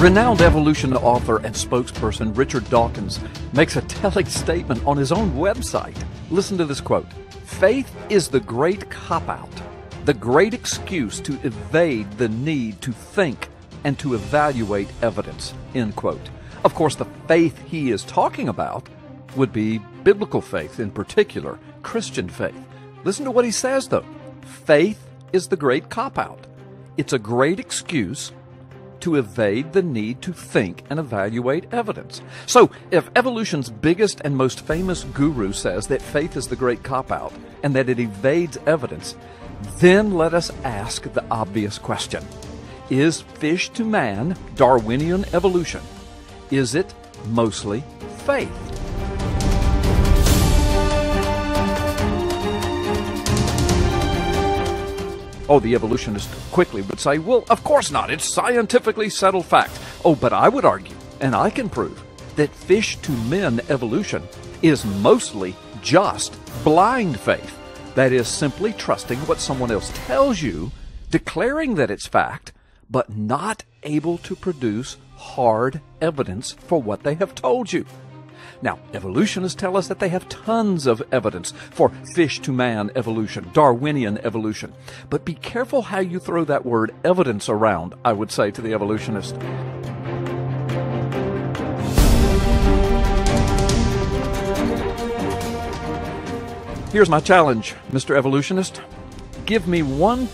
Renowned evolution author and spokesperson Richard Dawkins makes a telling statement on his own website. Listen to this quote. "Faith is the great cop-out, the great excuse to evade the need to think and to evaluate evidence," end quote. Of course, the faith he is talking about would be biblical faith, in particular, Christian faith. Listen to what he says, though. Faith is the great cop-out. It's a great excuse to evade the need to think and evaluate evidence. So, if evolution's biggest and most famous guru says that faith is the great cop-out and that it evades evidence, then let us ask the obvious question. Is fish to man Darwinian evolution? Is it mostly faith? Oh, the evolutionist quickly would say, well, of course not. It's scientifically settled fact. Oh, but I would argue, and I can prove, that fish to men evolution is mostly just blind faith. That is simply trusting what someone else tells you, declaring that it's fact, but not able to produce hard evidence for what they have told you. Now, evolutionists tell us that they have tons of evidence for fish-to-man evolution, Darwinian evolution. But be careful how you throw that word evidence around, I would say to the evolutionist. Here's my challenge, Mr. Evolutionist. Give me one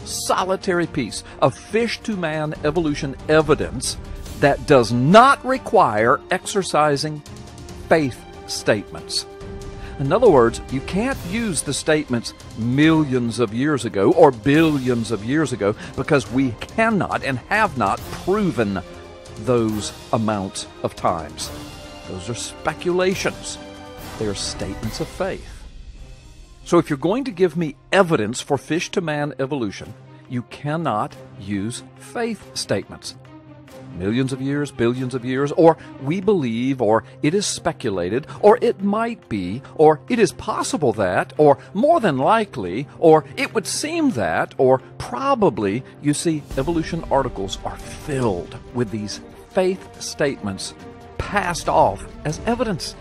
solitary piece of fish-to-man evolution evidence that does not require exercising faith statements. In other words, you can't use the statements millions of years ago or billions of years ago because we cannot and have not proven those amounts of times. Those are speculations. They are statements of faith. So if you're going to give me evidence for fish-to-man evolution, you cannot use faith statements. Millions of years, billions of years, or we believe, or it is speculated, or it might be, or it is possible that, or more than likely, or it would seem that, or probably. You see, evolution articles are filled with these faith statements passed off as evidence.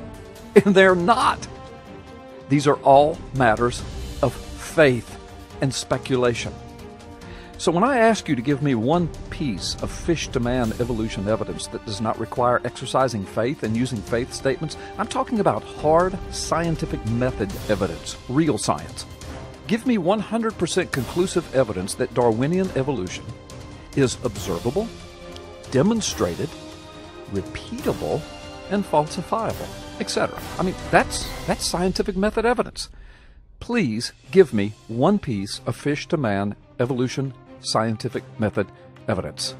And they're not. These are all matters of faith and speculation. So when I ask you to give me one piece of fish-to-man evolution evidence that does not require exercising faith and using faith statements, I'm talking about hard scientific method evidence, real science. Give me 100% conclusive evidence that Darwinian evolution is observable, demonstrated, repeatable, and falsifiable, etc. I mean, that's scientific method evidence. Please give me one piece of fish-to-man evolution scientific method evidence.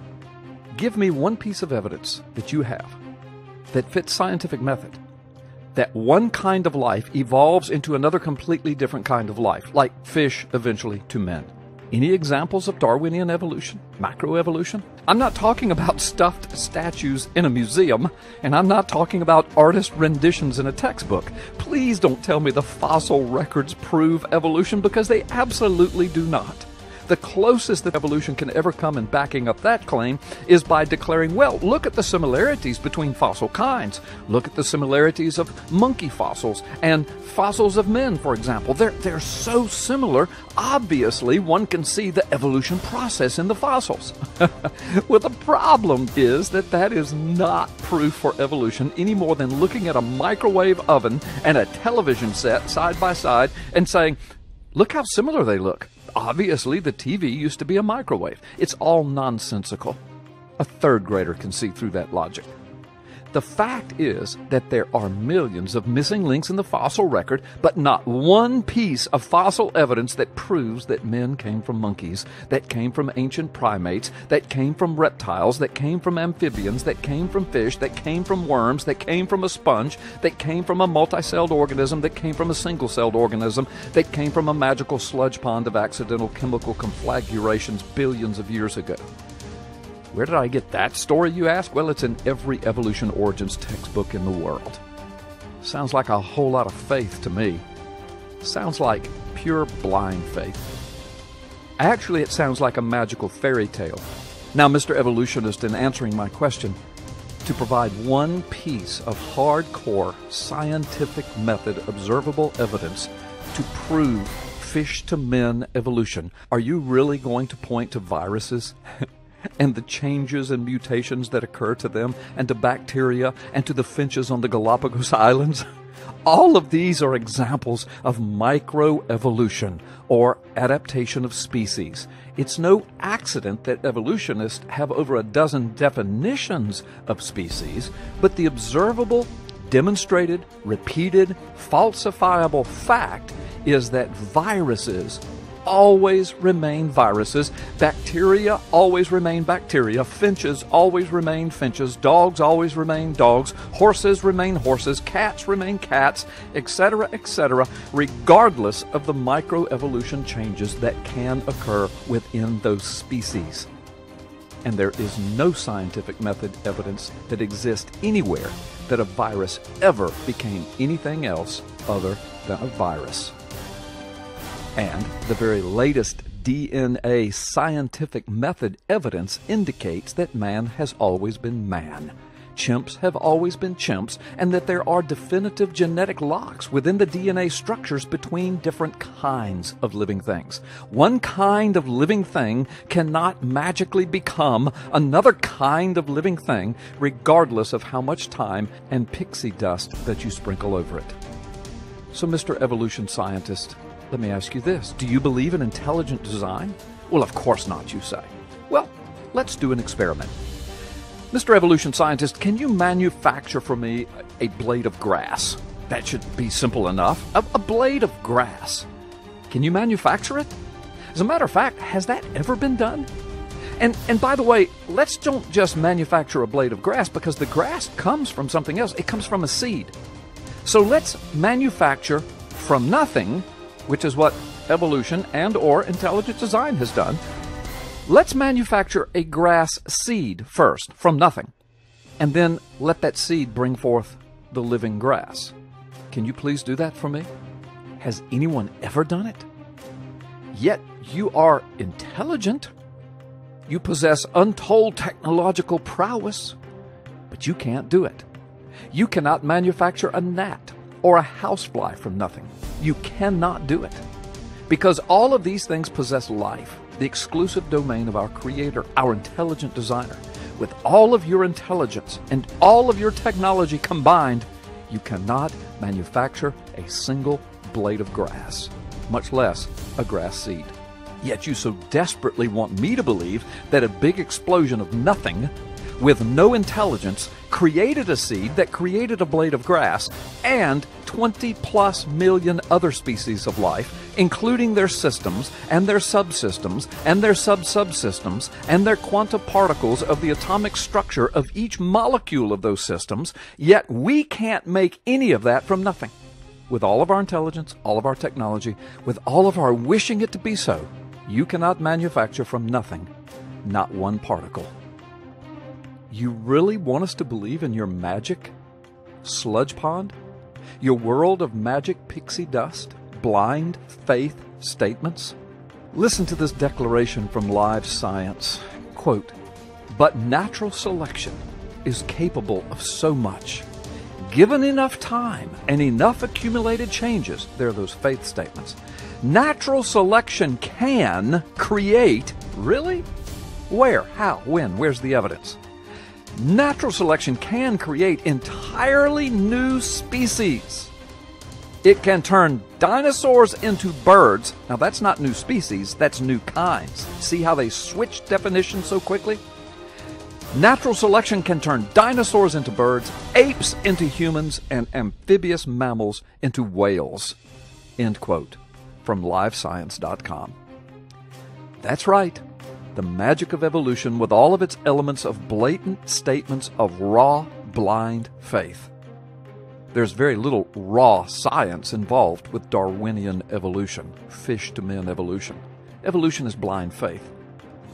Give me one piece of evidence that you have that fits scientific method, that one kind of life evolves into another completely different kind of life, like fish eventually to men. Any examples of Darwinian evolution, macroevolution? I'm not talking about stuffed statues in a museum, and I'm not talking about artist renditions in a textbook. Please don't tell me the fossil records prove evolution, because they absolutely do not. The closest that evolution can ever come in backing up that claim is by declaring, well, look at the similarities between fossil kinds. Look at the similarities of monkey fossils and fossils of men, for example. They're so similar, obviously one can see the evolution process in the fossils. Well, the problem is that is not proof for evolution any more than looking at a microwave oven and a television set side by side and saying, look how similar they look. Obviously, the TV used to be a microwave. It's all nonsensical. A third grader can see through that logic. The fact is that there are millions of missing links in the fossil record, but not one piece of fossil evidence that proves that men came from monkeys, that came from ancient primates, that came from reptiles, that came from amphibians, that came from fish, that came from worms, that came from a sponge, that came from a multicelled organism, that came from a single-celled organism, that came from a magical sludge pond of accidental chemical conflagrations billions of years ago. Where did I get that story, you ask? Well, it's in every evolution origins textbook in the world. Sounds like a whole lot of faith to me. Sounds like pure blind faith. Actually, it sounds like a magical fairy tale Now, Mr. Evolutionist, in answering my question, to provide one piece of hardcore scientific method observable evidence to prove fish-to-men evolution, are you really going to point to viruses and the changes and mutations that occur to them, and to bacteria, and to the finches on the Galapagos Islands? All of these are examples of microevolution, or adaptation of species. It's no accident that evolutionists have over a dozen definitions of species, but the observable, demonstrated, repeated, falsifiable fact is that viruses always remain viruses, bacteria always remain bacteria, finches always remain finches, dogs always remain dogs, horses remain horses, cats remain cats, etc., regardless of the microevolution changes that can occur within those species. And there is no scientific method evidence that exists anywhere that a virus ever became anything else other than a virus. And the very latest DNA scientific method evidence indicates that man has always been man. Chimps have always been chimps, and that there are definitive genetic locks within the DNA structures between different kinds of living things. One kind of living thing cannot magically become another kind of living thing, regardless of how much time and pixie dust that you sprinkle over it. So, Mr. Evolution Scientist, let me ask you this. Do you believe in intelligent design? Well, of course not, you say. Well, let's do an experiment. Mr. Evolution Scientist, can you manufacture for me a blade of grass? That should be simple enough. A blade of grass. Can you manufacture it? As a matter of fact, has that ever been done? And by the way, let's don't just manufacture a blade of grass, because the grass comes from something else. It comes from a seed. So let's manufacture from nothing, which is what evolution and or intelligent design has done. Let's manufacture a grass seed first, from nothing, and then let that seed bring forth the living grass. Can you please do that for me? Has anyone ever done it? Yet you are intelligent. You possess untold technological prowess, but you can't do it. You cannot manufacture a gnat or a housefly from nothing. You cannot do it. Because all of these things possess life, the exclusive domain of our Creator, our intelligent designer. With all of your intelligence and all of your technology combined, you cannot manufacture a single blade of grass, much less a grass seed. Yet you so desperately want me to believe that a big explosion of nothing with no intelligence created a seed that created a blade of grass and 20+ million other species of life, including their systems and their subsystems and their subsystems and their quanta particles of the atomic structure of each molecule of those systems, yet we can't make any of that from nothing. With all of our intelligence, all of our technology, with all of our wishing it to be so, you cannot manufacture from nothing, not one particle. You really want us to believe in your magic sludge pond? Your world of magic pixie dust? Blind faith statements? Listen to this declaration from Live Science. Quote, "But natural selection is capable of so much. Given enough time and enough accumulated changes," there are those faith statements, "natural selection can create," really? Where? How? When? Where's the evidence? Natural selection can create entirely new species. It can turn dinosaurs into birds. Now that's not new species, that's new kinds. See how they switch definitions so quickly? Natural selection can turn dinosaurs into birds, apes into humans, and amphibious mammals into whales. End quote. From livescience.com. That's right. The magic of evolution, with all of its elements of blatant statements of raw, blind faith. There's very little raw science involved with Darwinian evolution, fish-to-men evolution. Evolution is blind faith.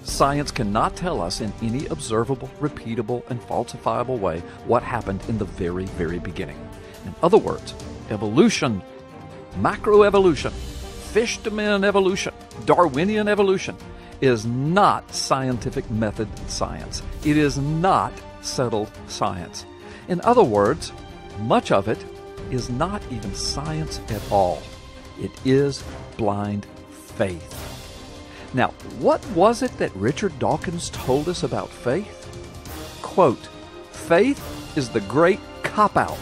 Science cannot tell us in any observable, repeatable, and falsifiable way what happened in the very, very beginning. In other words, evolution, macroevolution, fish-to-men evolution, Darwinian evolution, is not scientific method science. It is not settled science. In other words, much of it is not even science at all. It is blind faith. Now, what was it that Richard Dawkins told us about faith? Quote, "Faith is the great cop-out,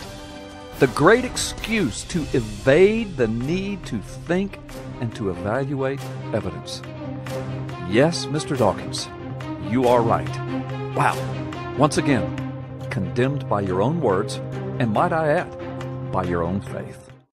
the great excuse to evade the need to think and to evaluate evidence." Yes, Mr. Dawkins, you are right. Wow. Once again, condemned by your own words, and might I add, by your own faith.